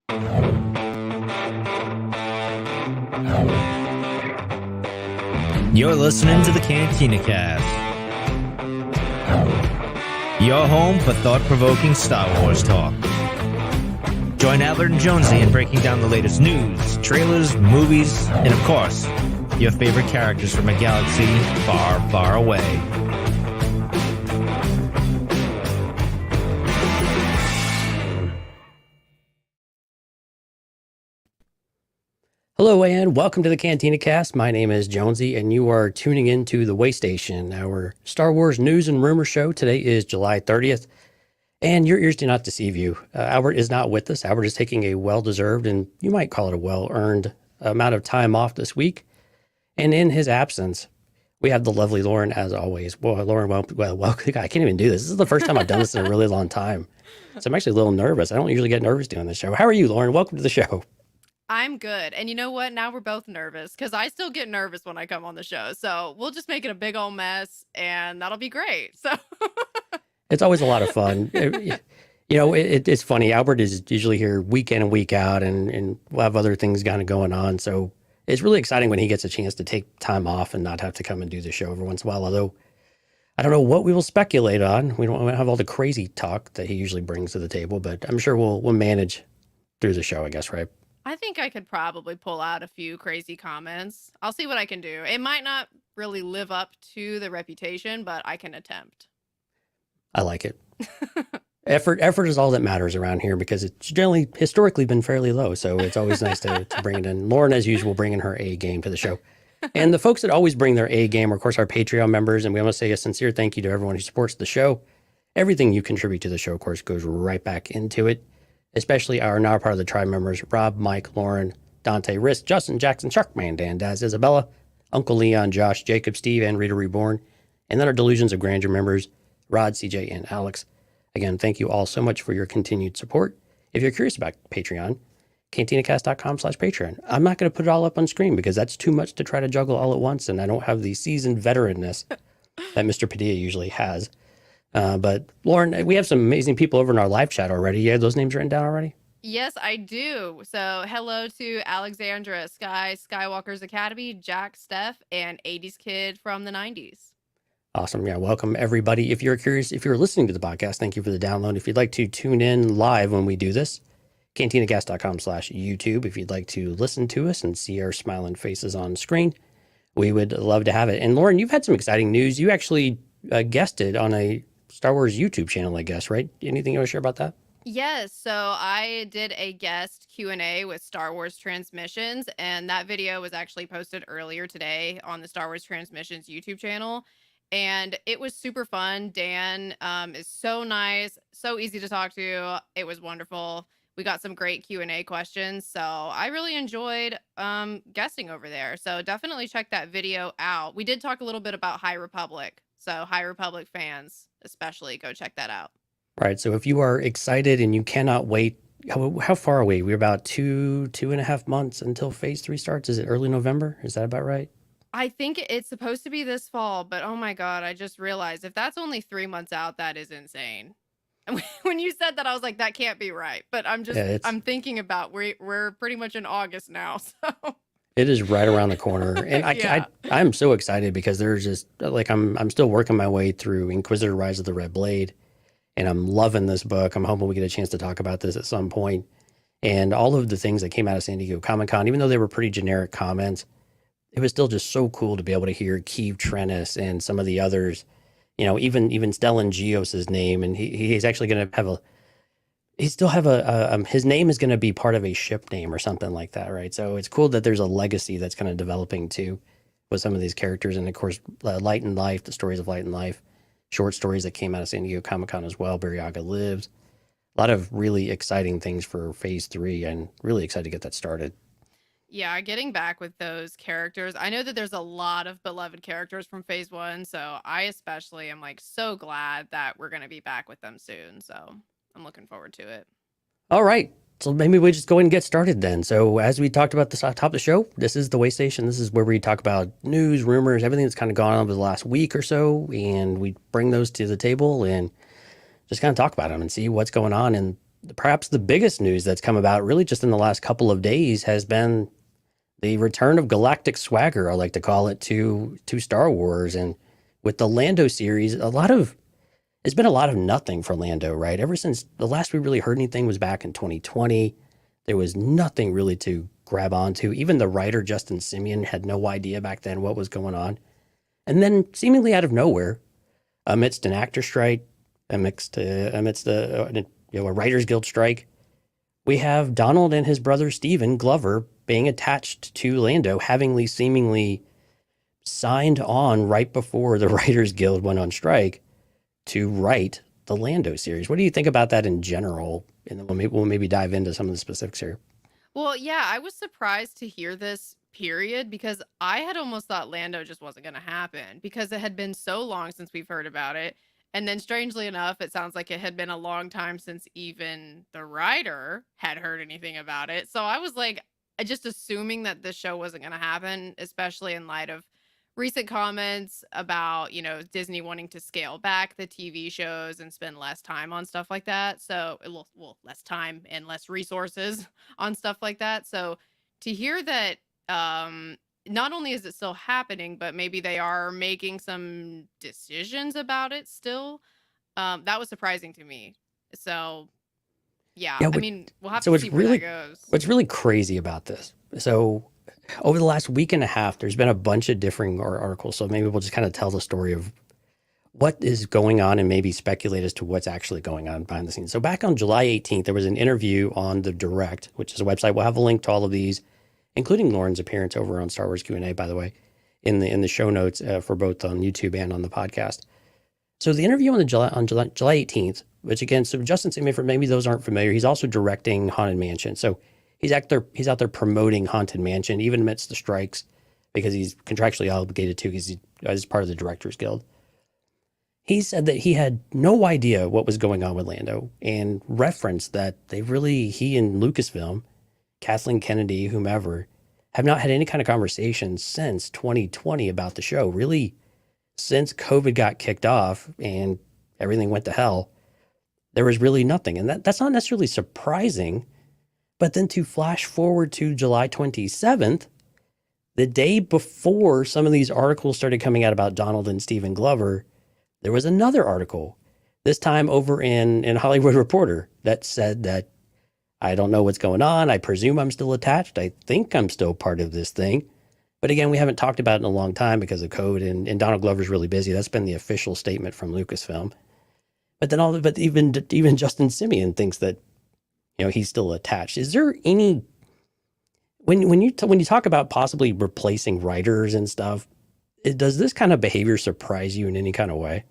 You're listening to the Cantina Cast, your home for thought-provoking Star Wars talk. Join Albert and Jonesy in breaking down the latest news, trailers, movies, and of course, your favorite characters from a galaxy far, far away. Hello and welcome to the Cantina Cast. My name is Jonesy and you are tuning into the Waystation, our Star Wars news and rumor show. Today is July 30th and your ears do not deceive you. Albert is not with us. Albert is taking a well-deserved and you might call it a well-earned amount of time off this week. And in his absence, we have the lovely Lauren as always. Well, Lauren, well, I can't even do this. This is the first time I've done this in a really long time. So I'm actually a little nervous. I don't usually get nervous doing this show. How are you, Lauren? Welcome to the show. I'm good. And you know what? Now we're both nervous because I still get nervous when I come on the show. So we'll just make it a big old mess and that'll be great. So it's always a lot of fun. It's funny. Albert is usually here week in and week out and we'll have other things kind of going on. So it's really exciting when he gets a chance to take time off and not have to come and do the show every once in a while. Although I don't know what we will speculate on. We don't have all the crazy talk that he usually brings to the table, but I'm sure we'll manage through the show, I guess, right? I think I could probably pull out a few crazy comments. I'll see what I can do. It might not really live up to the reputation, but I can attempt. I like it. Effort is all that matters around here because it's generally historically been fairly low. So it's always nice to bring it in. Lauren, as usual, bringing her A game to the show. And the folks that always bring their A game are, of course, our Patreon members. And we want to say a sincere thank you to everyone who supports the show. Everything you contribute to the show, of course, goes right back into it. Especially our now part of the tribe members, Rob, Mike, Lauren, Dante, Risk, Justin, Jackson, Sharkman, Dan, Daz, Isabella, Uncle Leon, Josh, Jacob, Steve, and Rita Reborn. And then our Delusions of Grandeur members, Rod, CJ, and Alex. Again, thank you all so much for your continued support. If you're curious about Patreon, cantinacast.com/Patreon. I'm not going to put it all up on screen because that's too much to try to juggle all at once, and I don't have the seasoned veteranness that Mr. Padilla usually has. But Lauren, we have some amazing people over in our live chat already. You have those names written down already? Yes, I do. So hello to Alexandra, Sky, Skywalker's Academy, Jack, Steph, and 80s Kid from the 90s. Awesome. Yeah. Welcome everybody. If you're curious, if you're listening to the podcast, thank you for the download. If you'd like to tune in live when we do this, cantinacast.com/YouTube. If you'd like to listen to us and see our smiling faces on screen, we would love to have it. And Lauren, you've had some exciting news. You actually guested on a Star Wars YouTube channel, I guess, right? Anything you want to share about that? Yes, so I did a guest Q&A with Star Wars Transmissions, and that video was actually posted earlier today on the Star Wars Transmissions YouTube channel, and it was super fun. Dan is so nice, so easy to talk to. It was wonderful. We got some great Q&A questions, so I really enjoyed guesting over there. So definitely check that video out. We did talk a little bit about High Republic, so High Republic fans especially, go check that out. Right. So if you are excited and you cannot wait, how far away? We're about 2.5 months until Phase 3 starts. Is it early November? Is that about right? I think it's supposed to be this fall, but oh my God, I just realized if that's only 3 months out, that is insane. And when you said that, I was like, that can't be right. But I'm thinking about we're pretty much in August now, so. It is right around the corner. And I'm so excited because there's just like, I'm still working my way through Inquisitor Rise of the Red Blade and I'm loving this book. I'm hoping we get a chance to talk about this at some point. And all of the things that came out of San Diego Comic-Con, even though they were pretty generic comments, it was still just so cool to be able to hear Keeve Trennis and some of the others, even Stellan Gios's name. And he's actually going to have his name is going to be part of a ship name or something like that, right? So it's cool that there's a legacy that's kind of developing too with some of these characters. And of course, Light and Life, the stories of Light and Life, short stories that came out of San Diego Comic-Con as well. Barriaga Lives. A lot of really exciting things for Phase 3 and really excited to get that started. Yeah, getting back with those characters. I know that there's a lot of beloved characters from Phase 1, so I especially am like so glad that we're going to be back with them soon. So I'm looking forward to it. All right. So maybe we just go ahead and get started then. So as we talked about this on top of the show, this is the Waystation. This is where we talk about news, rumors, everything that's kind of gone on over the last week or so. And we bring those to the table and just kind of talk about them and see what's going on. And perhaps the biggest news that's come about really just in the last couple of days has been the return of galactic swagger, I like to call it, to Star Wars. And with the Lando series, it's been a lot of nothing for Lando, right? Ever since the last we really heard anything was back in 2020, there was nothing really to grab onto. Even the writer, Justin Simeon, had no idea back then what was going on. And then seemingly out of nowhere, amidst an actor strike, amidst a Writers Guild strike, we have Donald and his brother Stephen Glover being attached to Lando, having seemingly signed on right before the Writers Guild went on strike to write the Lando series. What do you think about that in general? And then we'll maybe dive into some of the specifics here. Well, yeah, I was surprised to hear this period because I had almost thought Lando just wasn't going to happen because it had been so long since we've heard about it. And then strangely enough, it sounds like it had been a long time since even the writer had heard anything about it. So I was like, just assuming that this show wasn't going to happen, especially in light of recent comments about, Disney wanting to scale back the TV shows and spend less time on stuff like that. So, less time and less resources on stuff like that. So, to hear that not only is it still happening, but maybe they are making some decisions about it still, that was surprising to me. So, yeah, Yeah, I mean, we'll have to see where that goes. What's really crazy about this, so over the last week and a half, there's been a bunch of different articles. So maybe we'll just kind of tell the story of what is going on and maybe speculate as to what's actually going on behind the scenes. So back on July 18th, there was an interview on The Direct, which is a website. We'll have a link to all of these, including Lauren's appearance over on Star Wars Q&A, by the way, in the show notes for both on YouTube and on the podcast. So the interview on July 18th, which again, so Justin Simeon, for maybe those aren't familiar, he's also directing Haunted Mansion. So he's out there promoting Haunted Mansion, even amidst the strikes, because he's contractually obligated to, because he's part of the Directors Guild. He said that he had no idea what was going on with Lando and referenced that he and Lucasfilm, Kathleen Kennedy, whomever, have not had any kind of conversation since 2020 about the show. Really, since COVID got kicked off and everything went to hell, there was really nothing. And that's not necessarily surprising. But then to flash forward to July 27th, the day before some of these articles started coming out about Donald and Stephen Glover, there was another article, this time over in Hollywood Reporter, that said that I don't know what's going on. I presume I'm still attached. I think I'm still part of this thing. But again, we haven't talked about it in a long time because of code, and Donald Glover's really busy. That's been the official statement from Lucasfilm. But even Justin Simeon thinks that he's still attached. Is there any when you talk about possibly replacing writers and stuff, does this kind of behavior surprise you in any kind of way?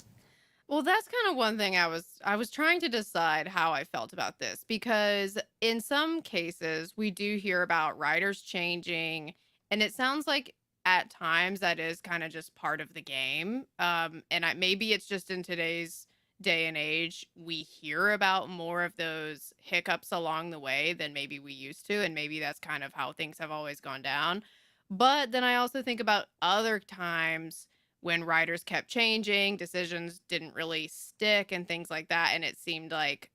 Well, that's kind of one thing I was trying to decide how I felt about this because in some cases we do hear about writers changing, and it sounds like at times that is kind of just part of the game. Maybe it's just in today's day and age we hear about more of those hiccups along the way than maybe we used to, and maybe that's kind of how things have always gone down. But then I also think about other times when writers kept changing, decisions didn't really stick and things like that, and it seemed like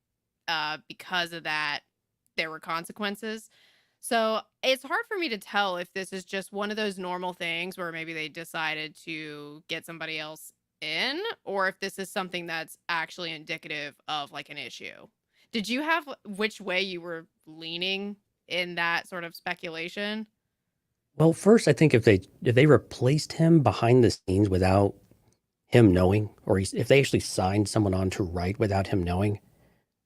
because of that there were consequences. So it's hard for me to tell if this is just one of those normal things where maybe they decided to get somebody else in, or if this is something that's actually indicative of like an issue. Did you have which way you were leaning in that sort of speculation? Well, first, I think if they replaced him behind the scenes without him knowing, or if they actually signed someone on to write without him knowing,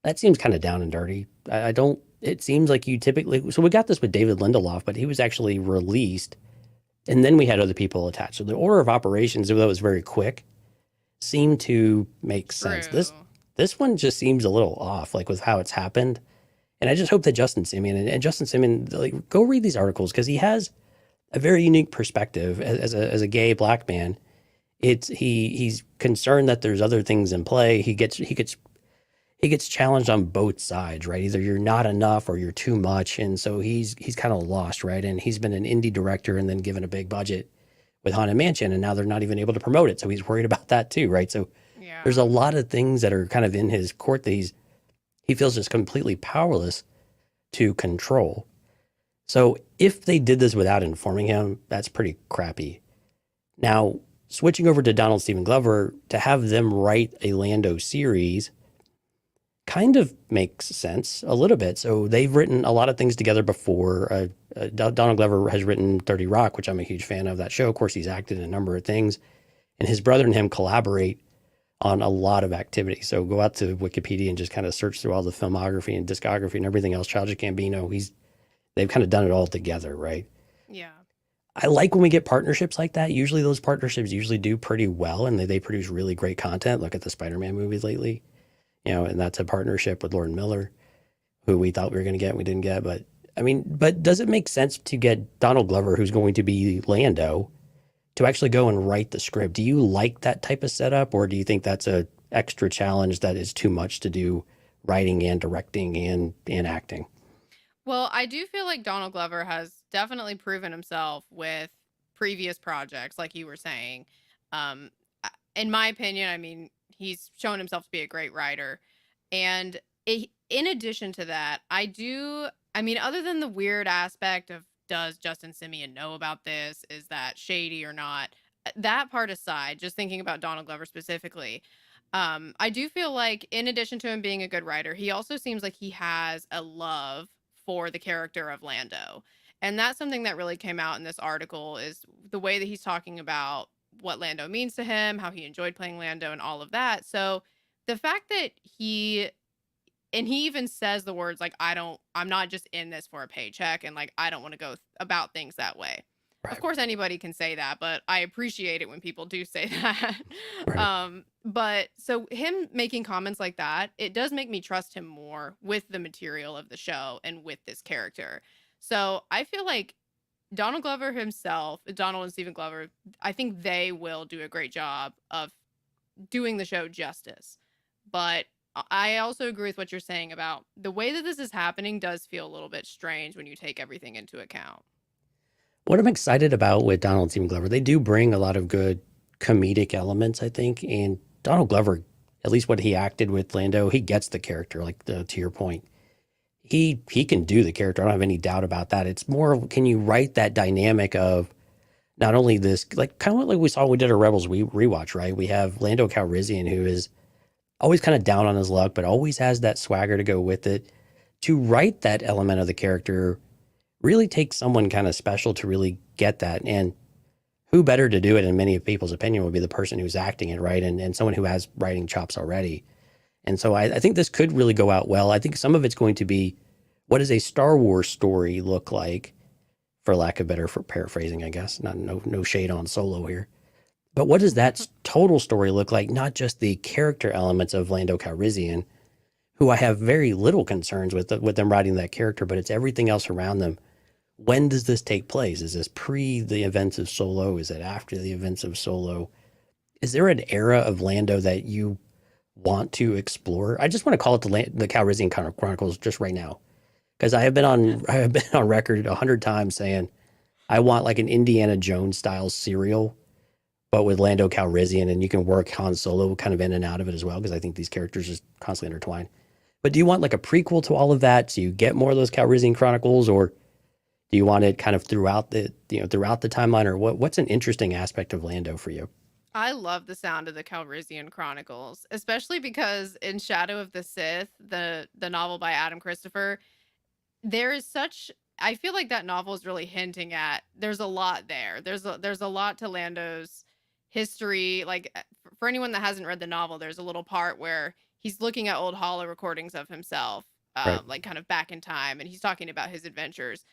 that seems kind of down and dirty. I don't. It seems like you typically. So we got this with David Lindelof, but he was actually released, and then we had other people attached. So the order of operations, although it was very quick, seemed to make sense. True. This one just seems a little off, like with how it's happened. And I just hope that Justin Simeon and Justin Simeon, like, go read these articles because he has a very unique perspective as a gay black man. He's concerned that there's other things in play. He gets challenged on both sides, right? Either you're not enough or you're too much, and so he's kind of lost, right? And he's been an indie director and then given a big budget with Haunted Mansion, and now they're not even able to promote it, so he's worried about that too, right? So Yeah. there's a lot of things that are kind of in his court that he feels just completely powerless to control. So if they did this without informing him, that's pretty crappy. Now, switching over to Donald Stephen Glover, to have them write a Lando series kind of makes sense a little bit. So they've written a lot of things together before. Donald Glover has written 30 Rock, which I'm a huge fan of that show. Of course, he's acted in a number of things. And his brother and him collaborate on a lot of activity. So go out to Wikipedia and just kind of search through all the filmography and discography and everything else. Childish Gambino, they've kind of done it all together, right? Yeah. I like when we get partnerships like that. Usually those partnerships usually do pretty well and they produce really great content. Look at the Spider-Man movies lately, and that's a partnership with Lord Miller, who we thought we were going to get and we didn't get. But does it make sense to get Donald Glover, who's going to be Lando, to actually go and write the script? Do you like that type of setup, or do you think that's a extra challenge that is too much to do, writing and directing and acting? Well, I do feel like Donald Glover has definitely proven himself with previous projects, like you were saying. In my opinion, I mean, he's shown himself to be a great writer. And in addition to that, other than the weird aspect of does Justin Simeon know about this? Is that shady or not? That part aside, just thinking about Donald Glover specifically, I do feel like in addition to him being a good writer, he also seems like he has a love for the character of Lando. And that's something that really came out in this article is the way that he's talking about what Lando means to him, how he enjoyed playing Lando and all of that. So the fact that he even says the words like I'm not just in this for a paycheck and like I don't want to go about things that way. Of Right. course anybody can say that, but I appreciate it when people do say that. Right. But so him making comments like that, it does make me trust him more with the material of the show and with this character. So I feel like Donald and Stephen Glover, I think they will do a great job of doing the show justice. But I also agree with what you're saying about the way that this is happening does feel a little bit strange when you take everything into account. What I'm excited about with Donald Stephen Glover, they do bring a lot of good comedic elements, I think. And Donald Glover, at least what he acted with Lando, he gets the character. To your point, he can do the character. I don't have any doubt about that. It's more of, can you write that dynamic of not only this, like kind of like we saw when we did our Rebels rewatch, right? We have Lando Calrissian, who is always kind of down on his luck, but always has that swagger to go with it. To write that element of the character really takes someone kind of special to really get that. And who better to do it, in many people's opinion, would be the person who's acting it, right? And someone who has writing chops already. And so I think this could really go out well. I think some of it's going to be, what does a Star Wars story look like, for lack of better, for paraphrasing, I guess. No shade on Solo here. But what does that total story look like? Not just the character elements of Lando Calrissian, who I have very little concerns with them writing that character, but it's everything else around them. When does this take place? Is this pre the events of Solo? Is it after the events of Solo? Is there an era of Lando that you want to explore? I just want to call it the Calrissian Chronicles just right now, because I have been on record 100 times saying I want like an Indiana Jones style serial, but with Lando Calrissian, and you can work Han Solo kind of in and out of it as well, because I think these characters just constantly intertwine. But do you want like a prequel to all of that so you get more of those Calrissian Chronicles, or do you want it kind of throughout the timeline, or what's an interesting aspect of Lando for you? I love the sound of the Calrissian Chronicles, especially because in Shadow of the Sith, the novel by Adam Christopher, there is such I feel like that novel is really hinting at there's a lot there. There's a lot to Lando's history. Like for anyone that hasn't read the novel, there's a little part where he's looking at old holo recordings of himself, Right. like kind of back in time, and he's talking about his adventures.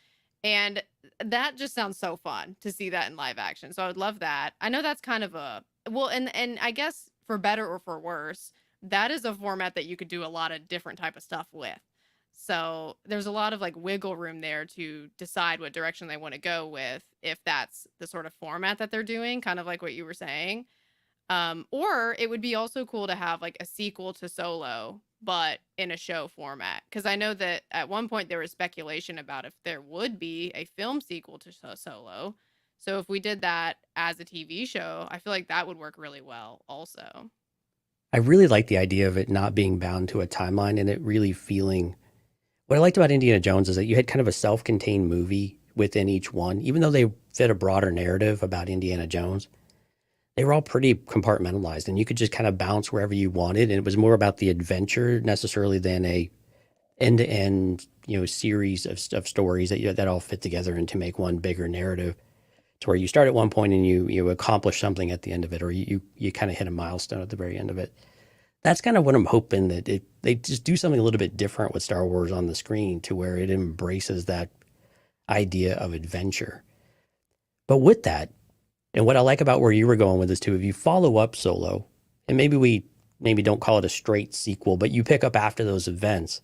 And that just sounds so fun to see that in live action. So I would love that. I know that's kind of a well, and I guess for better or for worse, that is a format that you could do a lot of different type of stuff with. So there's a lot of like wiggle room there to decide what direction they want to go with if that's the sort of format that they're doing, kind of like what you were saying. Or it would be also cool to have like a sequel to Solo, but in a show format. Because I know that at one point there was speculation about if there would be a film sequel to Solo. So if we did that as a TV show, I feel like that would work really well also. I really like the idea of it not being bound to a timeline and it really feeling. What I liked about Indiana Jones is that you had kind of a self-contained movie within each one, even though they fit a broader narrative about Indiana Jones. They were all pretty compartmentalized, and you could just kind of bounce wherever you wanted. And it was more about the adventure necessarily than a end-to-end, series of stories that all fit together and to make one bigger narrative. To where you start at one point and you accomplish something at the end of it, or you kind of hit a milestone at the very end of it. That's kind of what I'm hoping that they just do something a little bit different with Star Wars on the screen to where it embraces that idea of adventure. But with that, and what I like about where you were going with this too, if you follow up Solo, and maybe don't call it a straight sequel, but you pick up after those events,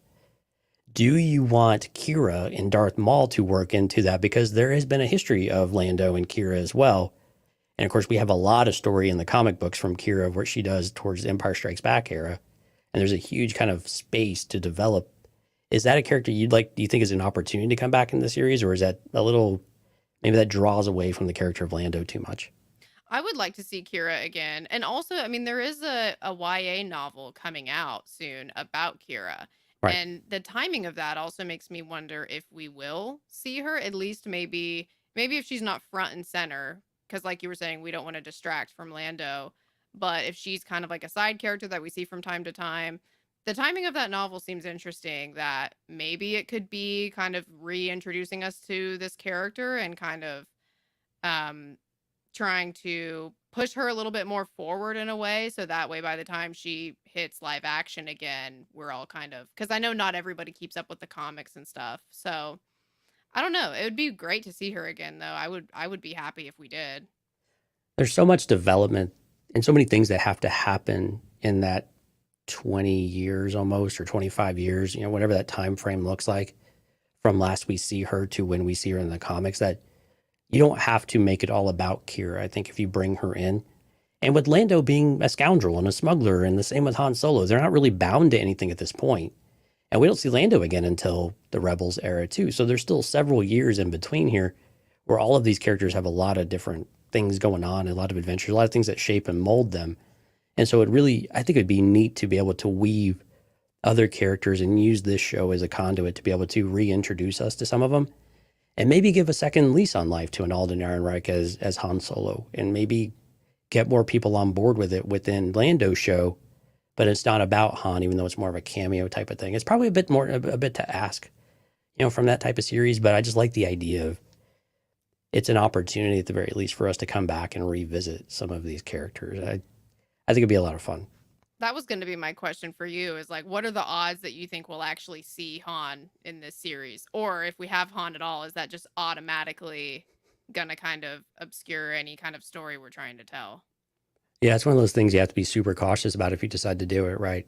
do you want Kira and Darth Maul to work into that? Because there has been a history of Lando and Kira as well. And of course, we have a lot of story in the comic books from Kira of what she does towards the Empire Strikes Back era. And there's a huge kind of space to develop. Is that a character do you think is an opportunity to come back in the series? Or is that maybe that draws away from the character of Lando too much? I would like to see Kira again. And also, I mean, there is a YA novel coming out soon about Kira. Right. And the timing of that also makes me wonder if we will see her, at least maybe if she's not front and center, because like you were saying, we don't want to distract from Lando. But if she's kind of like a side character that we see from time to time, the timing of that novel seems interesting, that maybe it could be kind of reintroducing us to this character and kind of um trying to push her a little bit more forward in a way, so that way by the time she hits live action again, we're all kind of, because I know not everybody keeps up with the comics and stuff. So I don't know. It would be great to see her again, though. I would be happy if we did. There's so much development and so many things that have to happen in that 20 years almost, or 25 years, whatever that time frame looks like from last we see her to when we see her in the comics, that you don't have to make it all about Kira. I think if you bring her in, and with Lando being a scoundrel and a smuggler, and the same with Han Solo, they're not really bound to anything at this point. And we don't see Lando again until the Rebels era too. So there's still several years in between here where all of these characters have a lot of different things going on, a lot of adventures, a lot of things that shape and mold them. And so I think it'd be neat to be able to weave other characters and use this show as a conduit to be able to reintroduce us to some of them, and maybe give a second lease on life to an Alden Ehrenreich as Han Solo, and maybe get more people on board with it within Lando's show. But it's not about Han, even though it's more of a cameo type of thing. It's probably a bit to ask, from that type of series. But I just like the idea of it's an opportunity at the very least for us to come back and revisit some of these characters. I think it'd be a lot of fun. That was going to be my question for you, is like, what are the odds that you think we'll actually see Han in this series? Or if we have Han at all, is that just automatically going to kind of obscure any kind of story we're trying to tell? Yeah, it's one of those things you have to be super cautious about if you decide to do it right.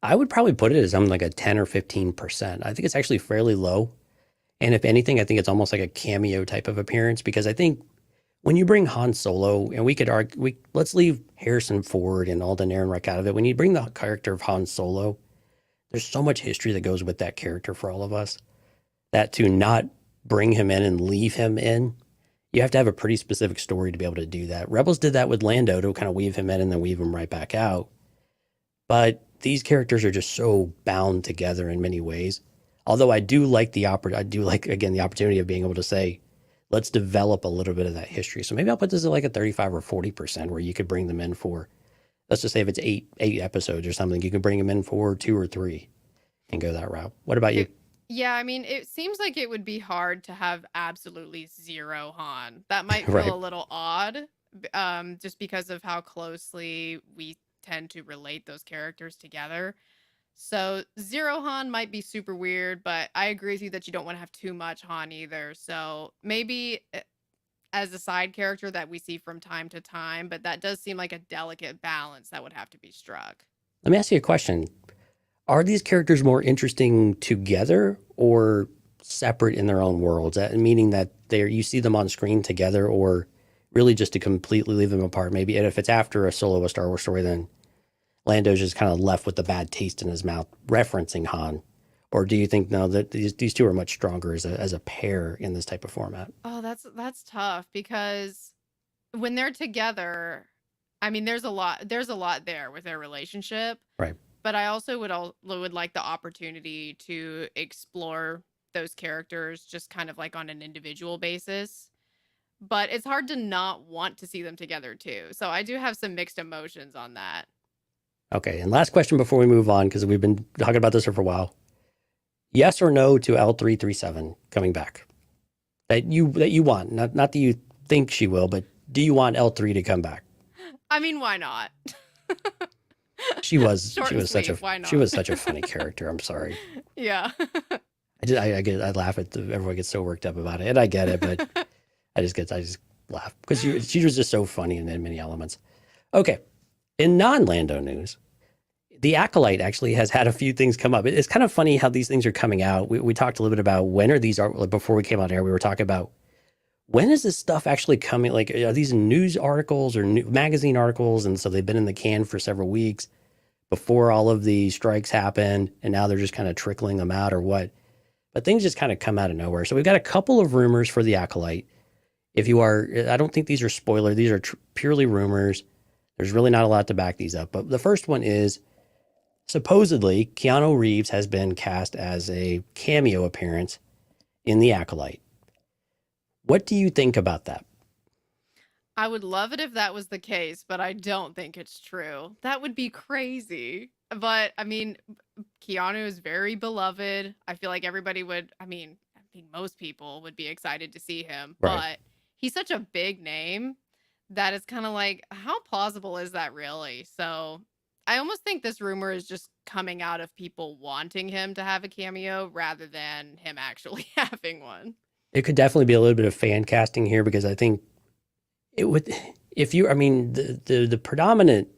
I would probably put it as something like a 10 or 15%. I think it's actually fairly low. And if anything, I think it's almost like a cameo type of appearance, because I think when you bring Han Solo, and we could argue, let's leave Harrison Ford and Alden Ehrenreich out of it. When you bring the character of Han Solo, there's so much history that goes with that character for all of us, that to not bring him in and leave him in, you have to have a pretty specific story to be able to do that. Rebels did that with Lando, to kind of weave him in and then weave him right back out. But these characters are just so bound together in many ways. Although I do like again, the opportunity of being able to say, let's develop a little bit of that history. So maybe I'll put this at like a 35 or 40%, where you could bring them in for, let's just say if it's eight episodes or something, you can bring them in for 2 or 3 and go that route. What about you? Yeah, I mean, it seems like it would be hard to have absolutely zero Han. That might feel Right. a little odd, just because of how closely we tend to relate those characters together. So zero Han might be super weird, but I agree with you that you don't want to have too much Han either. So maybe as a side character that we see from time to time, but that does seem like a delicate balance that would have to be struck. Let me ask you a question. Are these characters more interesting together or separate in their own worlds? Meaning that you see them on screen together, or really just to completely leave them apart? Maybe, and if it's after a Solo, a Star Wars story, then Lando's just kind of left with the bad taste in his mouth referencing Han. Or do you think, no, that these two are much stronger as a pair in this type of format? Oh, that's tough, because when they're together, I mean, there's a lot there with their relationship, Right. but I also would like the opportunity to explore those characters just kind of like on an individual basis. But it's hard to not want to see them together too. So I do have some mixed emotions on that. Okay. And last question before we move on, because we've been talking about this for a while. Yes or no to L337 coming back? That you want, not that you think she will, but do you want L3 to come back? I mean, why not? She was Short and such a sweet, why not? she was such a funny character. I'm sorry. Yeah. I laugh at everyone gets so worked up about it, and I get it, but I just laugh because she was just so funny in many elements. Okay, in non-Lando news, the Acolyte actually has had a few things come up. It's kind of funny how these things are coming out. We talked a little bit about when are these before we came on air. We were talking about when is this stuff actually coming? Like, are these news articles or magazine articles? And so they've been in the can for several weeks before all of the strikes happened, and now they're just kind of trickling them out or what? But things just kind of come out of nowhere. So we've got a couple of rumors for the Acolyte. If you are, I don't think these are spoiler. These are purely rumors. There's really not a lot to back these up. But the first one is supposedly Keanu Reeves has been cast as a cameo appearance in the Acolyte. What do you think about that? I would love it if that was the case, but I don't think it's true. That would be crazy. But I mean, Keanu is very beloved. I feel like everybody would, I think most people would be excited to see him, Right. but he's such a big name that it's kind of like, how plausible is that really? So I almost think this rumor is just coming out of people wanting him to have a cameo rather than him actually having one. It could definitely be a little bit of fan casting here because I think it would, the predominant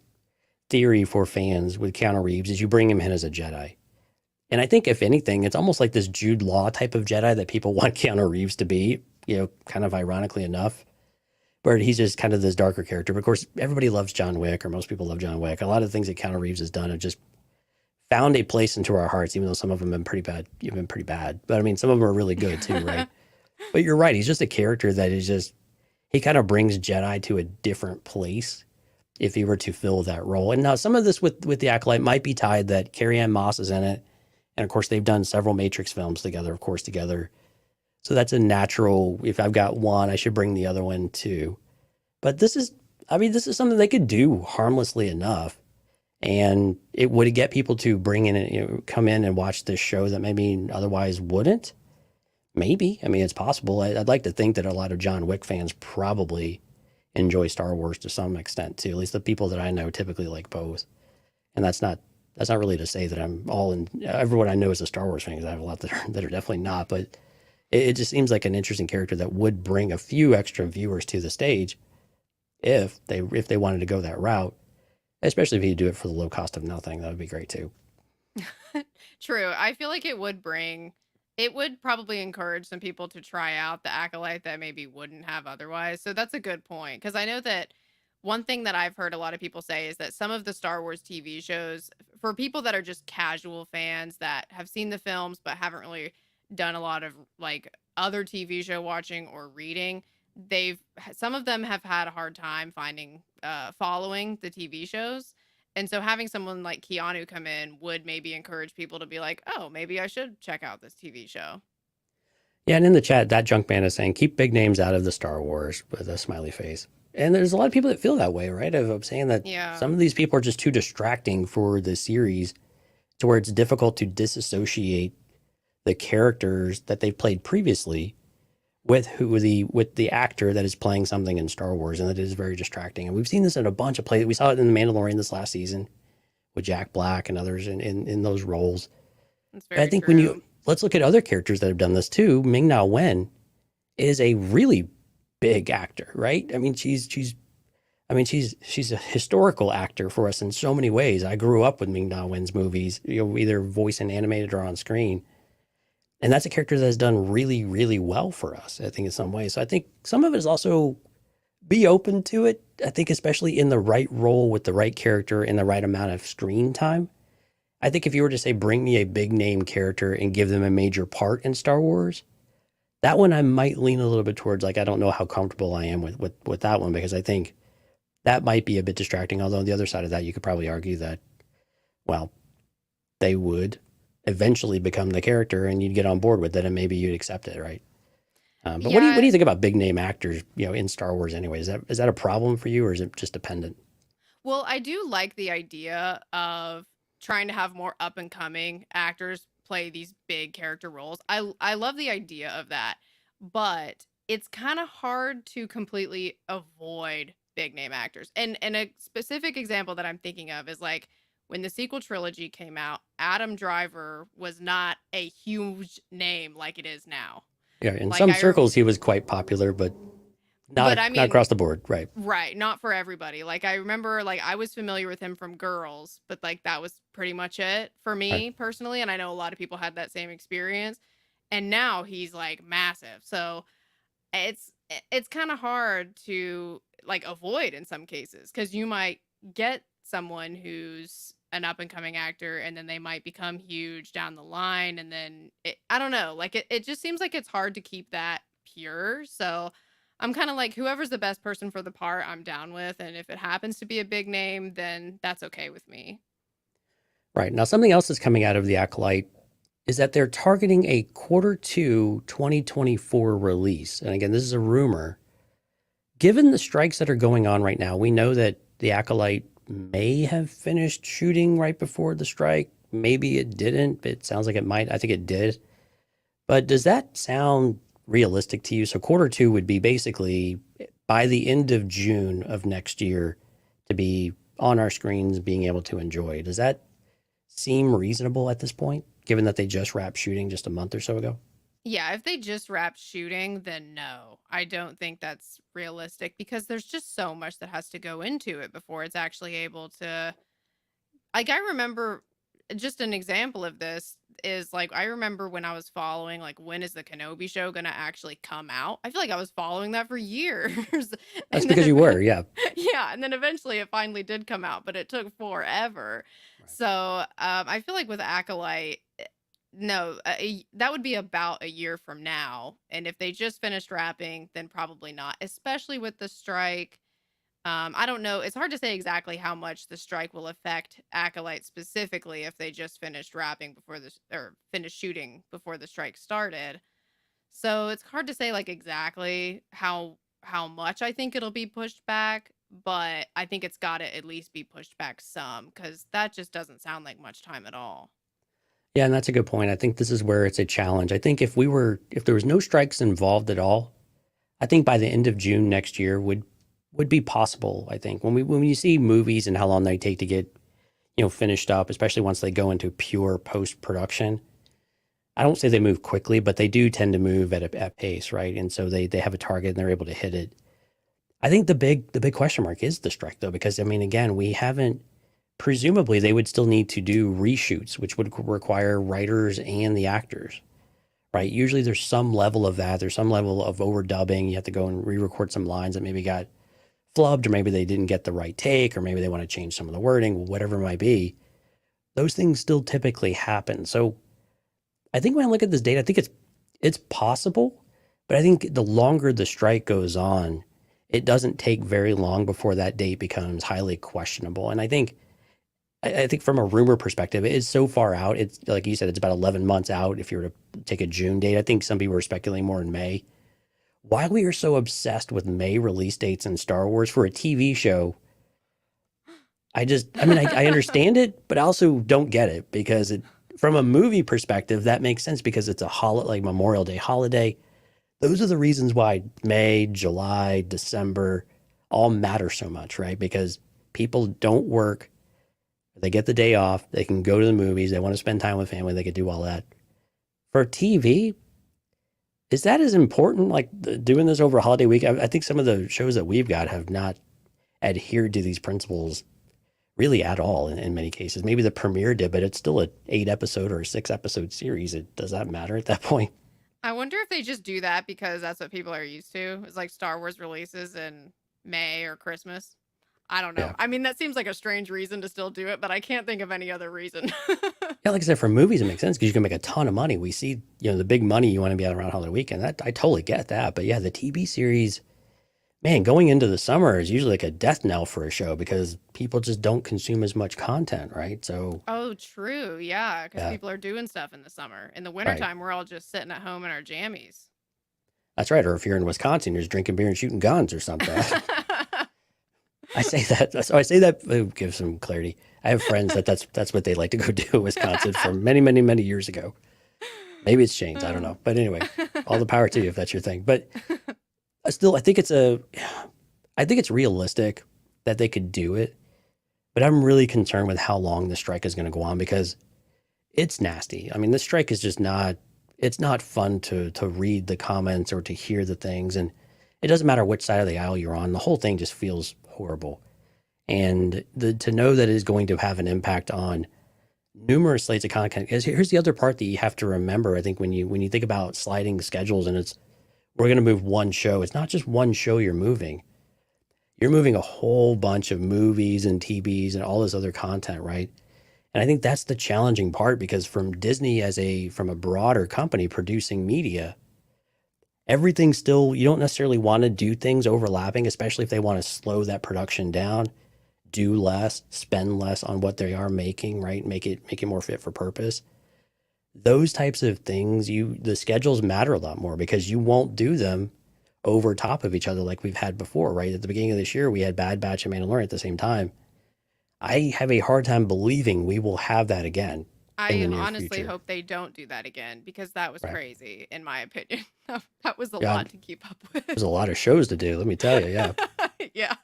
theory for fans with Keanu Reeves is you bring him in as a Jedi. And I think if anything, it's almost like this Jude Law type of Jedi that people want Keanu Reeves to be, kind of ironically enough, where he's just kind of this darker character. But of course, everybody loves John Wick, or most people love John Wick. A lot of the things that Keanu Reeves has done have just found a place into our hearts, even though some of them have been pretty bad. But I mean, some of them are really good too, right? But you're right. He's just a character that is just, he kind of brings Jedi to a different place if he were to fill that role. And now some of this with the Acolyte might be tied that Carrie-Anne Moss is in it. And of course, they've done several Matrix films together. So that's a natural, if I've got one, I should bring the other one too. But this is something they could do harmlessly enough. And it would get people to bring in and come in and watch this show that maybe otherwise wouldn't. Maybe. I mean, it's possible. I'd like to think that a lot of John Wick fans probably enjoy Star Wars to some extent too. At least the people that I know typically like both. And that's not really to say that I'm all in. Everyone I know is a Star Wars fan because I have a lot that are definitely not. But it just seems like an interesting character that would bring a few extra viewers to the stage if they wanted to go that route. Especially if you do it for the low cost of nothing, that would be great too. True. I feel like it would probably encourage some people to try out the Acolyte that maybe wouldn't have otherwise. So that's a good point. Because I know that one thing that I've heard a lot of people say is that some of the Star Wars TV shows, for people that are just casual fans that have seen the films but haven't really done a lot of like other TV show watching or reading, some of them have had a hard time following the TV shows. And so having someone like Keanu come in would maybe encourage people to be like, oh, maybe I should check out this TV show. Yeah, and in the chat, that Junkman is saying, keep big names out of the Star Wars with a smiley face. And there's a lot of people that feel that way, right? I'm saying that some of these people are just too distracting for the series to where it's difficult to disassociate the characters that they've played previously with the actor that is playing something in Star Wars, and that is very distracting. And we've seen this in a bunch of plays. We saw it in The Mandalorian this last season with Jack Black and others in those roles. That's very I think true. let's look at other characters that have done this too. Ming-Na Wen is a really big actor, right? I mean, she's a historical actor for us in so many ways. I grew up with Ming-Na Wen's movies, either voice and animated or on screen. And that's a character that has done really, really well for us, I think, in some ways. So I think some of it is also be open to it. I think especially in the right role with the right character and the right amount of screen time. I think if you were to say, bring me a big name character and give them a major part in Star Wars, that one I might lean a little bit towards, like, I don't know how comfortable I am with that one, because I think that might be a bit distracting. Although on the other side of that, you could probably argue that, well, they would eventually become the character and you'd get on board with it and maybe you'd accept it, right? But what do Yeah. you think about big name actors, in Star Wars anyway? Is that a problem for you or is it just dependent? Well, I do like the idea of trying to have more up and coming actors play these big character roles. I love the idea of that, but it's kind of hard to completely avoid big name actors. And a specific example that I'm thinking of is like when the sequel trilogy came out, Adam Driver was not a huge name like it is now. Yeah, in Like some circles he was quite popular, but but I not mean, across the board, right? right, not for everybody. Like I remember like I was familiar with him from Girls, but like that was pretty much it for Right. me personally, and I know a lot of people had that same experience. And now he's like massive. So it's it's kind of hard to like avoid in some cases cuz you might get someone who's an up and coming actor and then they might become huge down the line and then I don't know, like it just seems like it's hard to keep that pure. So I'm kind of like whoever's the best person for the part I'm down with, and if it happens to be a big name then that's okay with me. Right. Now something else that's coming out of the Acolyte is that they're targeting a Q2 2024 release. And again, this is a rumor. Given the strikes that are going on right now, we know that the Acolyte may have finished shooting right before the strike. Maybe it didn't. It sounds like it might. I think it did. But does that sound realistic to you? So Q2 would be basically by the end of June of next year to be on our screens being able to enjoy. Does that seem reasonable at this point, given that they just wrapped shooting just a month or so ago? Yeah, if they just wrapped shooting, then no, I don't think that's realistic because there's just so much that has to go into it before it's actually able to. Like, I remember just an example of this is like, I remember when I was following, like, when is the Kenobi show going to actually come out? I feel like I was following that for years. That's And then, because you were, yeah. yeah, and then eventually it finally did come out, but it took forever. Right. So I feel like with Acolyte, no, that would be about a year from now. And if they just finished wrapping, then probably not, especially with the strike. I don't know. It's hard to say exactly how much the strike will affect Acolyte specifically if they just finished wrapping before this or finished shooting before the strike started. So it's hard to say like exactly how much I think it'll be pushed back, but I think it's got to at least be pushed back some because that just doesn't sound like much time at all. Yeah, and that's a good point. I think this is where it's a challenge. I think if there was no strikes involved at all, I think by the end of June next year would be possible. I think when you see movies and how long they take to get finished up, especially once they go into pure post production, I don't say they move quickly, but they do tend to move at pace, right? And so they have a target and they're able to hit it. I think the big question mark is the strike though, because I mean, again, we haven't. Presumably, they would still need to do reshoots, which would require writers and the actors, right? Usually, there's some level of that. There's some level of overdubbing. You have to go and re-record some lines that maybe got flubbed, or maybe they didn't get the right take, or maybe they want to change some of the wording, whatever it might be. Those things still typically happen. So, I think when I look at this data, I think it's possible, but I think the longer the strike goes on, it doesn't take very long before that date becomes highly questionable. And I think from a rumor perspective, it's so far out. It's like you said, it's about 11 months out. If you were to take a June date, I think some people are speculating more in May. Why we are so obsessed with May release dates in Star Wars for a TV show, I understand it, but I also don't get it because from a movie perspective, that makes sense because it's a holiday, like Memorial Day holiday. Those are the reasons why May, July, December all matter so much, right? Because people don't work. They get the day off. They can go to the movies. They want to spend time with family. They could do all that. For TV, is that as important? Like doing this over a holiday week? I think some of the shows that we've got have not adhered to these principles really at all in many cases. Maybe the premiere did, but it's still an 8-episode or a 6-episode series. Does that matter at that point? I wonder if they just do that because that's what people are used to. It's like Star Wars releases in May or Christmas. I don't know. Yeah. I mean, that seems like a strange reason to still do it, but I can't think of any other reason. Yeah, like I said, for movies, it makes sense because you can make a ton of money. We see, the big money you want to be out around holiday weekend. That I totally get that. But yeah, the TV series man, going into the summer is usually like a death knell for a show because people just don't consume as much content, right? So, Oh, true. Yeah, because yeah, people are doing stuff in the summer. In the right. wintertime, we're all just sitting at home in our jammies. That's right. Or if you're in Wisconsin, you're just drinking beer and shooting guns or something. I say that. So I say that to give some clarity. I have friends that's what they like to go do in Wisconsin from many, many, many years ago. Maybe it's changed. I don't know. But anyway, all the power to you if that's your thing. But still, I think it's realistic that they could do it. But I'm really concerned with how long the strike is going to go on because it's nasty. I mean, the strike is just not. It's not fun to read the comments or to hear the things, and it doesn't matter which side of the aisle you're on. The whole thing just feels horrible, and to know that it is going to have an impact on numerous slates of content. Here's the other part that you have to remember. I think when you think about sliding schedules, and we're going to move one show. It's not just one show you're moving. You're moving a whole bunch of movies and TVs and all this other content, right? And I think that's the challenging part because from Disney from a broader company producing media, everything still, you don't necessarily want to do things overlapping, especially if they want to slow that production down, do less, spend less on what they are making, right? Make it more fit for purpose. Those types of things, the schedules matter a lot more because you won't do them over top of each other like we've had before, right? At the beginning of this year, we had Bad Batch and Mandalorian at the same time. I have a hard time believing we will have that again in I the near honestly future. hope they don't do that again because that was Right. crazy, in my opinion. That was a Yeah, lot to keep up with. there's a lot of shows to do, let me tell you. Yeah. Yeah.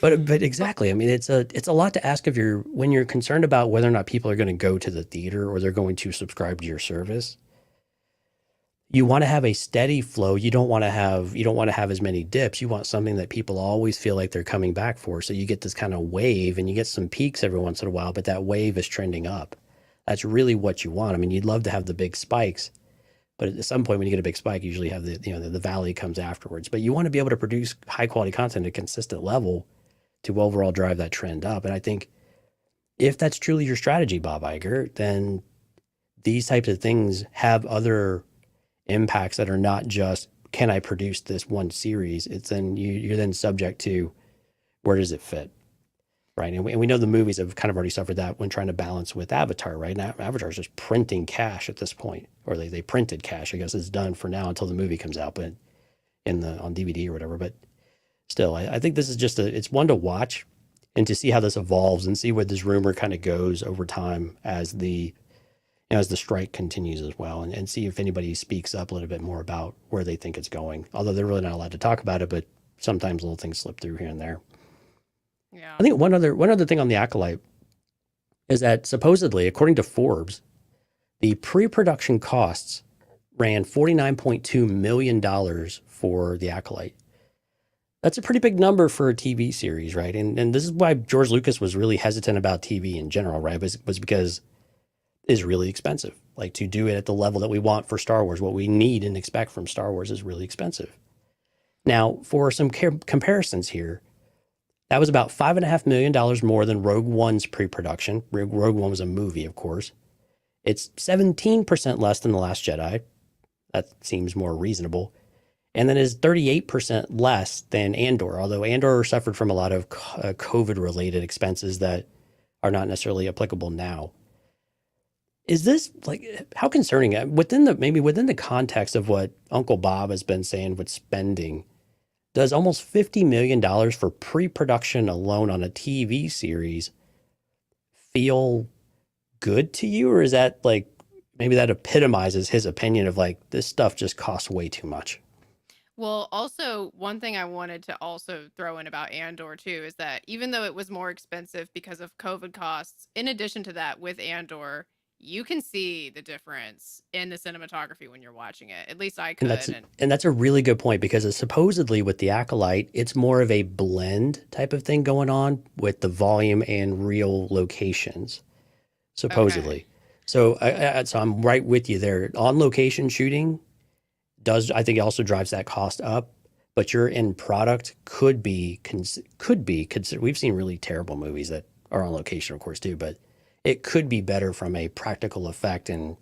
But But exactly. I mean, it's a lot to ask of when you're concerned about whether or not people are going to go to the theater or they're going to subscribe to your service. You want to have a steady flow. You don't want to have as many dips. You want something that people always feel like they're coming back for. So you get this kind of wave and you get some peaks every once in a while, but that wave is trending up. That's really what you want. I mean, you'd love to have the big spikes, but at some point when you get a big spike, you usually have the valley comes afterwards. But you want to be able to produce high quality content at a consistent level to overall drive that trend up. And I think if that's truly your strategy, Bob Iger, then these types of things have other impacts that are not just can I produce this one series. It's then you're then subject to where does it fit, right? And we know the movies have kind of already suffered that when trying to balance with Avatar, right? Now Avatar is just printing cash at this point, or they printed cash. I guess it's done for now until the movie comes out, but on DVD or whatever. But still, I think this is it's one to watch and to see how this evolves and see where this rumor kind of goes over time as the strike continues as well, and see if anybody speaks up a little bit more about where they think it's going. Although they're really not allowed to talk about it, but sometimes little things slip through here and there. yeah. I think one other thing on the Acolyte is that supposedly, according to Forbes, the pre-production costs ran $49.2 million for the Acolyte. That's a pretty big number for a TV series, right? And this is why George Lucas was really hesitant about TV in general, right? Was because it's really expensive. Like to do it at the level that we want for Star Wars, what we need and expect from Star Wars is really expensive. Now, for some comparisons here, that was about $5.5 million more than Rogue One's pre-production. Rogue One was a movie, of course. It's 17% less than The Last Jedi. That seems more reasonable. And then is 38% less than Andor, although Andor suffered from a lot of COVID-related expenses that are not necessarily applicable now. Is this how concerning? Within the context of what Uncle Bob has been saying with spending, does almost $50 million for pre-production alone on a TV series feel good to you? Or is that maybe that epitomizes his opinion of this stuff just costs way too much? Well, also, one thing I wanted to also throw in about Andor too is that even though it was more expensive because of COVID costs, in addition to that, with Andor, you can see the difference in the cinematography when you're watching it. At least I could. And that's a really good point because supposedly with the Acolyte, it's more of a blend type of thing going on with the volume and real locations, supposedly. Okay. So I'm right with you there. On location shooting I think it also drives that cost up, but your end product could be considered. We've seen really terrible movies that are on location, of course, too, but it could be better from a practical effect and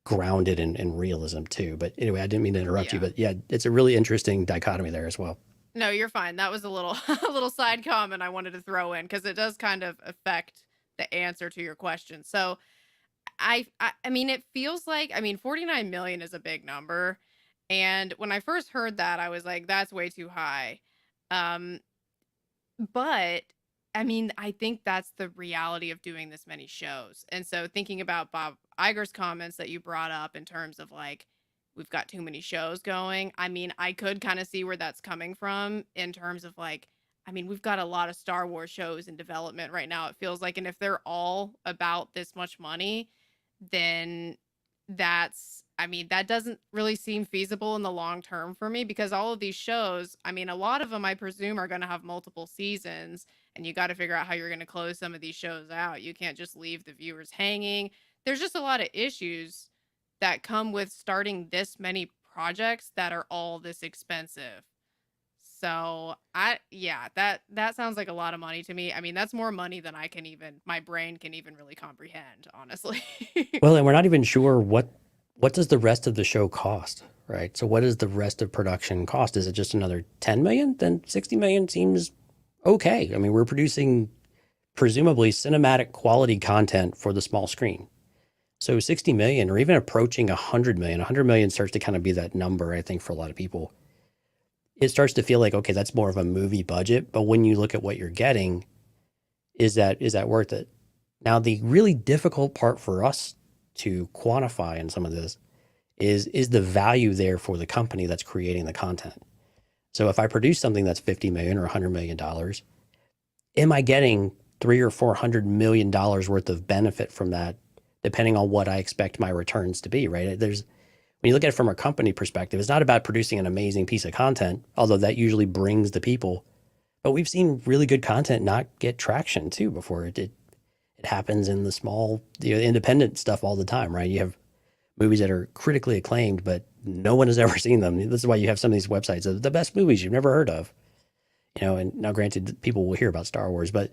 grounded in realism too. But anyway, I didn't mean to interrupt you, but yeah, it's a really interesting dichotomy there as well. No, you're fine. That was a little a little side comment I wanted to throw in because it does kind of affect the answer to your question. So I mean, it feels like, I mean, 49 million is a big number. And when I first heard that, I was like, that's way too high. Um, but I mean, I think that's the reality of doing this many shows. And so thinking about Bob Iger's comments that you brought up in terms of like, we've got too many shows going. I mean, I could kind of see where that's coming from in terms of like, I mean, we've got a lot of Star Wars shows in development right now, it feels like. And if they're all about this much money, then that's, I mean, that doesn't really seem feasible in the long term for me because all of these shows, I mean, a lot of them I presume are going to have multiple seasons, and you got to figure out how you're going to close some of these shows out. You can't just leave the viewers hanging. There's just a lot of issues that come with starting this many projects that are all this expensive. So yeah, that sounds like a lot of money to me. I mean, that's more money than my brain can even really comprehend, honestly. Well, and we're not even sure what does the rest of the show cost, right? So what does the rest of production cost? Is it just another 10 million? Then 60 million seems okay. I mean, we're producing presumably cinematic quality content for the small screen. So 60 million or even approaching 100 million, 100 million starts to kind of be that number, I think, for a lot of people. It starts to feel like, okay, that's more of a movie budget. But when you look at what you're getting, is that worth it? Now, the really difficult part for us to quantify in some of this is the value there for the company that's creating the content. So if I produce something that's 50 million or 100 million dollars, am I getting 300 or 400 million dollars worth of benefit from that, depending on what I expect my returns to be, right? When you look at it from a company perspective, it's not about producing an amazing piece of content, although that usually brings the people. But we've seen really good content not get traction too before. It happens in the small, independent stuff all the time, right? You have movies that are critically acclaimed, but no one has ever seen them. This is why you have some of these websites of the best movies you've never heard of. And now granted, people will hear about Star Wars, but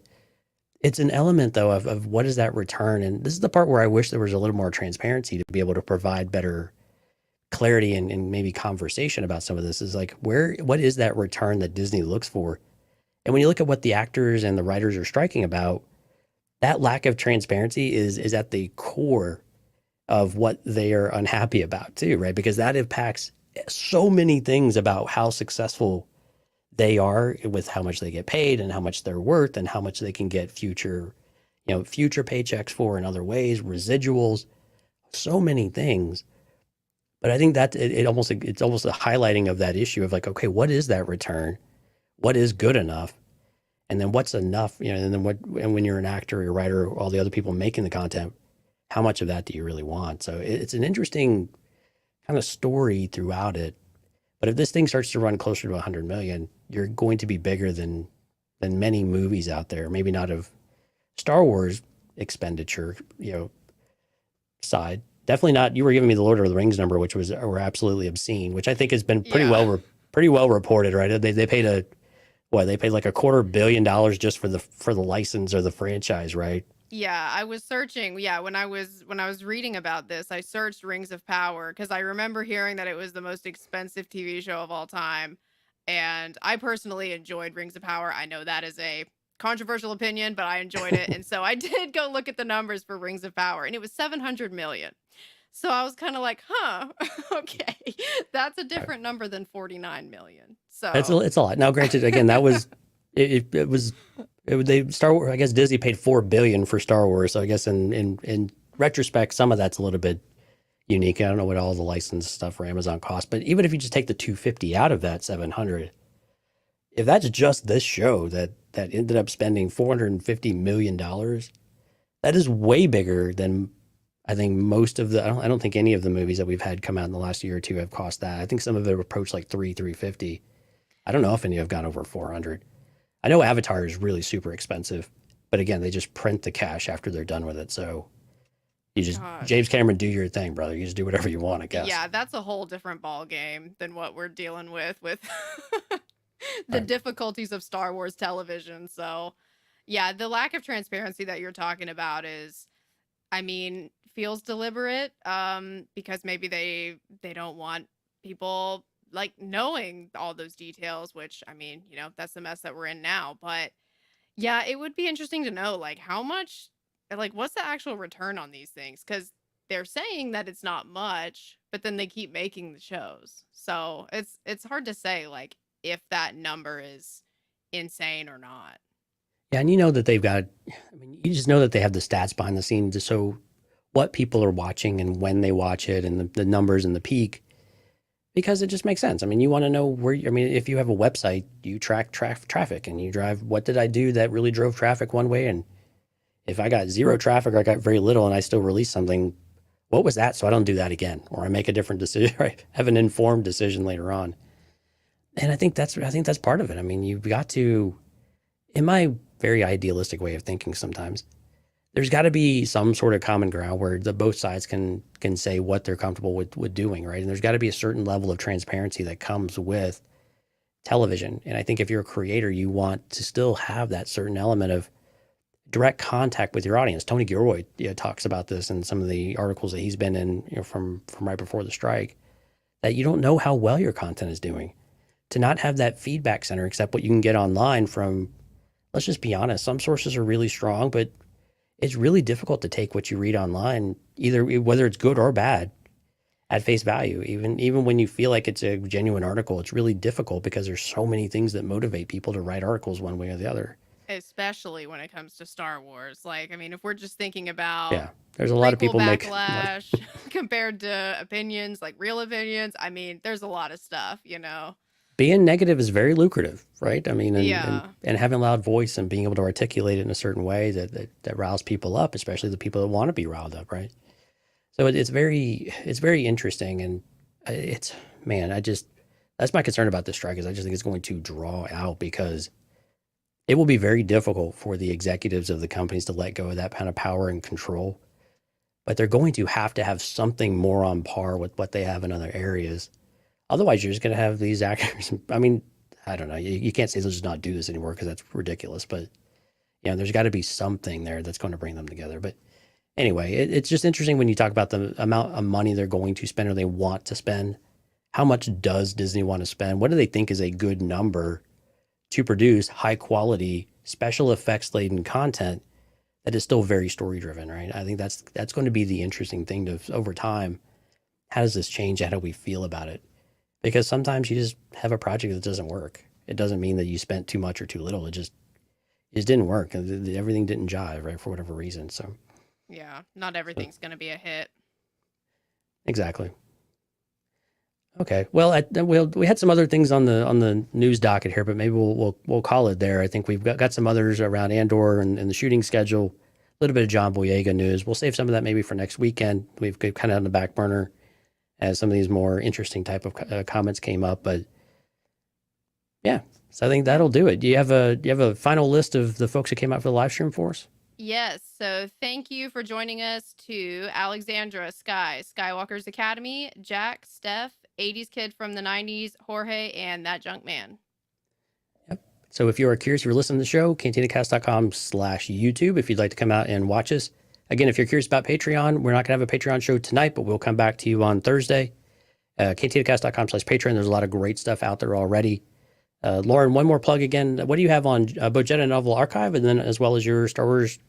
it's an element though of what is that return? And this is the part where I wish there was a little more transparency to be able to provide better clarity and maybe conversation about some of this. Is like, what is that return that Disney looks for? And when you look at what the actors and the writers are striking about, that lack of transparency is at the core of what they are unhappy about too, right? Because that impacts so many things about how successful they are with how much they get paid and how much they're worth and how much they can get future paychecks for in other ways, residuals, so many things. But I think that it's almost a highlighting of that issue of like, okay, what is that return? What is good enough? And then what's enough? And then when you're an actor or a writer, or all the other people making the content, how much of that do you really want? So it's an interesting kind of story throughout it. But if this thing starts to run closer to 100 million, you're going to be bigger than many movies out there. Maybe not of Star Wars expenditure, side. Definitely not. You were giving me the Lord of the Rings number, which were absolutely obscene, which I think has been pretty well reported, right? They paid they paid like $250 million just for the license or the franchise, right? Yeah, I was searching. Yeah, when I was reading about this, I searched Rings of Power because I remember hearing that it was the most expensive TV show of all time. And I personally enjoyed Rings of Power. I know that is a controversial opinion, but I enjoyed it. And so I did go look at the numbers for Rings of Power, and it was 700 million. So I was kind of like, huh, okay, that's a different number than 49 million. So It's a lot. Now, granted, again, that was Star Wars. I guess Disney paid $4 billion for Star Wars. So I guess in retrospect, some of that's a little bit unique. I don't know what all the license stuff for Amazon cost, but even if you just take the 250 out of that 700, if that's just this show that ended up spending $450 million, that is way bigger than I think most of I don't think any of the movies that we've had come out in the last year or two have cost that. I think some of it approached like 350. I don't know if any have gone over 400. I know Avatar is really super expensive, but again, they just print the cash after they're done with it. So you just, gosh. James Cameron, do your thing, brother. You just do whatever you want, I guess. Yeah, that's a whole different ball game than what we're dealing with the Right. difficulties of Star Wars television. So, yeah, the lack of transparency that you're talking about is, I mean, feels deliberate because maybe they don't want people like knowing all those details, which I mean, that's the mess that we're in now. But yeah, it would be interesting to know like how much, like what's the actual return on these things? Because they're saying that it's not much, but then they keep making the shows. So it's hard to say like if that number is insane or not. Yeah, and you know that they've got, I mean, you just know that they have the stats behind the scenes. So what people are watching and when they watch it and the numbers and the peak, because it just makes sense. I mean, you want to know where, I mean, if you have a website, you track traffic and you drive, what did I do that really drove traffic one way? And if I got zero traffic or I got very little and I still release something, what was that? So I don't do that again, or I make a different decision, right? Have an informed decision later on. And I think that's part of it. I mean, you've got to, in my very idealistic way of thinking sometimes, there's got to be some sort of common ground where the both sides can say what they're comfortable with doing, right? And there's got to be a certain level of transparency that comes with television. And I think if you're a creator, you want to still have that certain element of direct contact with your audience. Tony Gilroy talks about this in some of the articles that he's been in, from right before the strike, that you don't know how well your content is doing. To not have that feedback center, except what you can get online from, let's just be honest, some sources are really strong, but it's really difficult to take what you read online, either whether it's good or bad, at face value. Even when you feel like it's a genuine article, it's really difficult because there's so many things that motivate people to write articles one way or the other. Especially when it comes to Star Wars. Like, I mean, if we're just thinking Yeah, about there's a lot of prequel people make like, backlash compared to opinions, like real opinions, I mean, there's a lot of stuff, being negative is very lucrative, right? I mean, Yeah. and having a loud voice and being able to articulate it in a certain way that riles people up, especially the people that want to be riled up, right? So it's very interesting, and it's, man, that's my concern about this strike, is I just think it's going to draw out, because it will be very difficult for the executives of the companies to let go of that kind of power and control. But they're going to have something more on par with what they have in other areas. Otherwise, you're just going to have these actors. I mean, I don't know. You can't say they'll just not do this anymore, because that's ridiculous. But there's got to be something there that's going to bring them together. But anyway, it's just interesting when you talk about the amount of money they're going to spend or they want to spend. How much does Disney want to spend? What do they think is a good number to produce high quality, special effects laden content that is still very story driven, right? I think that's going to be the interesting thing to, over time. How does this change? How do we feel about it? Because sometimes you just have a project that doesn't work. It doesn't mean that you spent too much or too little. It just didn't work. Everything didn't jive, right, for whatever reason. So Yeah. Not everything's going to be a hit. exactly. Okay. Well, we had some other things on the news docket here, but maybe we'll call it there. I think we've got some others around Andor and the shooting schedule. A little bit of John Boyega news. We'll save some of that maybe for next weekend. We've got kind of on the back burner as some of these more interesting type of comments came up. But yeah, so I think that'll do it. Do you have a final list of the folks that came out for the live stream for us? Yes. So thank you for joining us to Alexandra, Sky, Skywalker's Academy, Jack, Steph, 80s kid from the 90s, Jorge, and that junk man. Yep. So if you are curious, if you're listening to the show, cantinacast.com/YouTube, if you'd like to come out and watch us. Again, if you're curious about Patreon, we're not going to have a Patreon show tonight, but we'll come back to you on Thursday. cantinacast.com/Patreon. There's a lot of great stuff out there already. Lauren, one more plug again. What do you have on both Jedi Novel Archive, and then as well as your Star Wars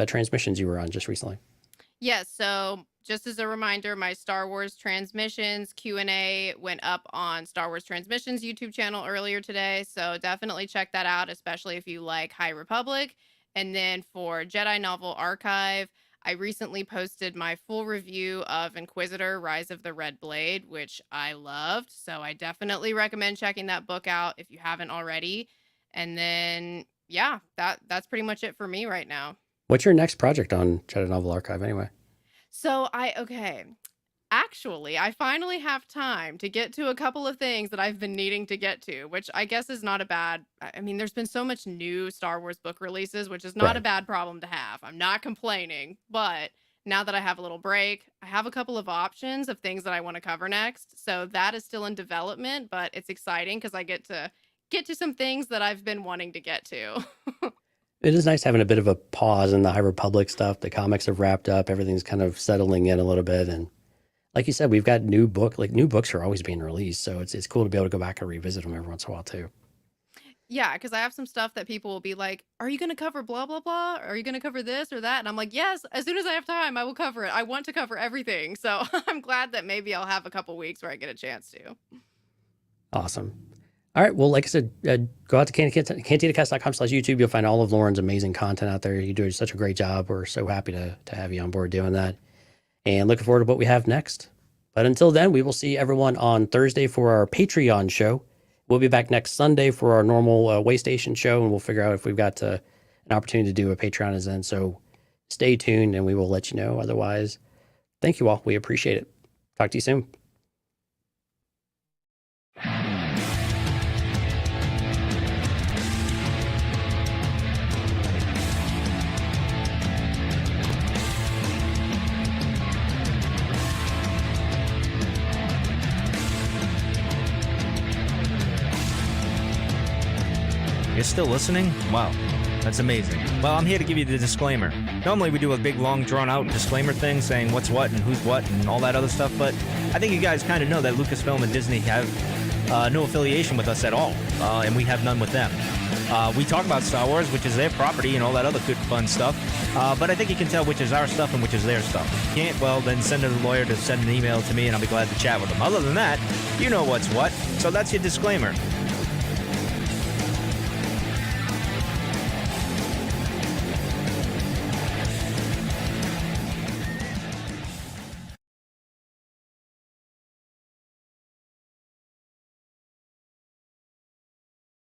transmissions you were on just recently? Yes. So just as a reminder, my Star Wars Transmissions Q&A went up on Star Wars Transmissions YouTube channel earlier today. So definitely check that out, especially if you like High Republic. And then for Jedi Novel Archive, I recently posted my full review of Inquisitor Rise of the Red Blade, which I loved. So I definitely recommend checking that book out if you haven't already. And then, yeah, that's pretty much it for me right now. What's your next project on Jedi Novel Archive anyway? So actually, I finally have time to get to a couple of things that I've been needing to get to, which I guess is not a bad, I mean, there's been so much new Star Wars book releases, which is not a Right. bad problem to have. I'm not complaining, but now that I have a little break, I have a couple of options of things that I want to cover next. So that is still in development, but it's exciting because I get to some things that I've been wanting to get to. It is nice having a bit of a pause in the High Republic stuff. The comics have wrapped up. Everything's kind of settling in a little bit. And like you said, we've got new books are always being released. So it's cool to be able to go back and revisit them every once in a while too. Yeah, because I have some stuff that people will be like, "Are you going to cover blah, blah, blah? Are you going to cover this or that?" And I'm like, "Yes, as soon as I have time, I will cover it. I want to cover everything." So I'm glad that maybe I'll have a couple weeks where I get a chance to. Awesome. All right. Well, like I said, go out to cantinacast.com/YouTube. You'll find all of Lauren's amazing content out there. You do such a great job. We're so happy to have you on board doing that. And looking forward to what we have next. But until then, we will see everyone on Thursday for our Patreon show. We'll be back next Sunday for our normal Waystation show, and we'll figure out if we've got an opportunity to do a Patreon event. So stay tuned, and we will let you know. Otherwise, thank you all. We appreciate it. Talk to you soon. You're still listening? Wow, that's amazing. Well, I'm here to give you the disclaimer. Normally we do a big, long, drawn-out disclaimer thing saying what's what and who's what and all that other stuff, but I think you guys kind of know that Lucasfilm and Disney have no affiliation with us at all, and we have none with them. We talk about Star Wars, which is their property, and all that other good, fun stuff, but I think you can tell which is our stuff and which is their stuff. If you can't, well, then send a lawyer to send an email to me, and I'll be glad to chat with them. Other than that, you know what's what, so that's your disclaimer.